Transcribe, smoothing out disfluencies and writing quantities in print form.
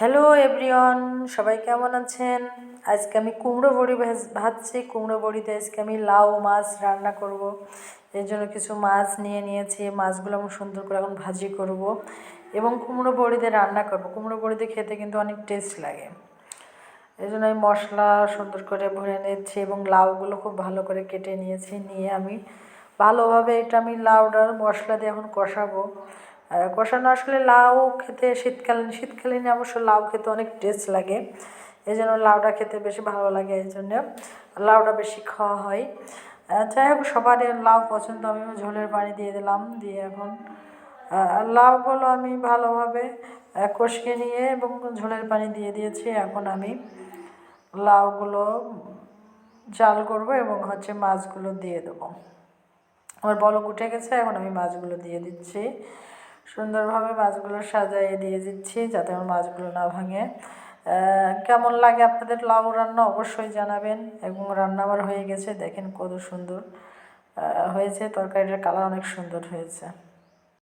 Hello everyone, সবাই কেমন আছেন? আজকে আমি কুমড়ো বড়ি ভাজছি। কুমড়ো বড়িতে আজকে আমি লাউ মাছ রান্না করব। এর জন্য কিছু মাছ নিয়ে নিয়েছি। মাছগুলো আমি সুন্দর করে এখন ভাজি করব এবং কুমড়ো বড়িতে রান্না করব। কুমড়ো বড়িতে খেতে কিন্তু অনেক টেস্ট লাগে। এই জন্য আমি মশলা সুন্দর করে ভরে নিচ্ছি এবং লাউগুলো খুব ভালো করে কেটে নিয়েছি। নিয়ে আমি ভালোভাবে আমি লাউটার মশলা দিয়ে এখন কষাবো। কষানো আসলে লাউ খেতে শীতকালীন অবশ্য লাউ খেতে অনেক টেস্ট লাগে। এই জন্য লাউটা খেতে বেশি ভালো লাগে, এই জন্য লাউটা বেশি খাওয়া হয়। যাই হোক, সবারই লাউ পছন্দ। আমি ঝোলের পানি দিয়ে দিলাম, দিয়ে এখন লাউগুলো আমি ভালোভাবে কষিয়ে নিয়ে এবং ঝোলের পানি দিয়ে দিয়েছি। এখন আমি লাউগুলো জাল করব এবং মাছগুলো দিয়ে দেবো। আমার বলক উঠে গেছে, এখন আমি মাছগুলো দিয়ে দিচ্ছি। সুন্দরভাবে মাছগুলো সাজিয়ে দিয়ে দিচ্ছি যাতে আমার মাছগুলো না ভাঙে। কেমন লাগে আপনাদের লাউ রান্না অবশ্যই জানাবেন। এবং রান্না আমার হয়ে গেছে, দেখেন কত সুন্দর হয়েছে। তরকারিটার কালার অনেক সুন্দর হয়েছে।